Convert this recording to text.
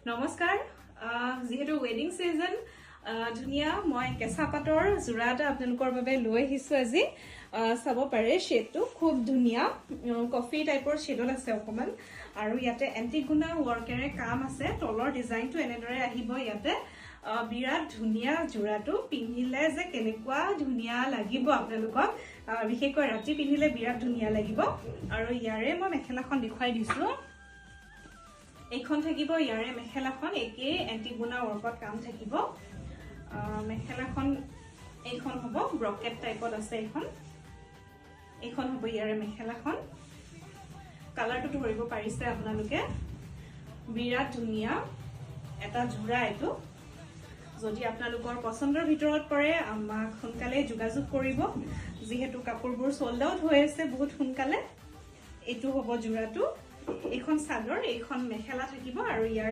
নমস্কাৰ যেহেতু ওয়েডিং সিজন ধুনিয়া মই কেঁচা পাটৰ জোৰা এটা আপোনালোকৰ বাবে লৈ আহিছো আজি চাব পাৰে শেডটো খুব ধুনিয়া কফি টাইপৰ শেডত আছে অকমান আৰু ইয়াতে এন্টিগুনা ওয়াৰ্কেৰে কাম আছে তলৰ ডিজাইনটো এনেদৰে আহিব ইয়াতে বিৰাট ধুনিয়া জোৰাটো পিন্ধিলে যে কেনেকুৱা ধুনিয়া লাগিব আপোনালোকক বিশেষকৈ ৰাতি পিন্ধিলে বিৰাট ধুনিয়া লাগিব আৰু ইয়াৰে মই মেখেলাখন দেখুৱাই দিছো এইখন থাকিব ইয়াৰে মেখেলাখন একে এন্টিগুনা ওয়াৰ্কত কাম থাকিব মেখেলাখন এইখন হ'ব ব্ৰকেট টাইপত আছে এইখন হ'ব ইয়াৰে মেখেলাখন কালাৰটো ধৰিব পাৰিছে আপোনালোকে বিৰাট ধুনিয়া এটা জোৰা এইটো যদি আপোনালোকৰ পছন্দৰ ভিতৰত পৰে আমাক সোনকালে যোগাযোগ কৰিব যেহেতু কাপোৰবোৰ সোল্ড আউট হৈ আছে বহুত সোনকালে এইটো হ'ব জোৰাটো এইখন চাদৰ এইখন মেখেলা থাকিব আৰু ইয়াৰ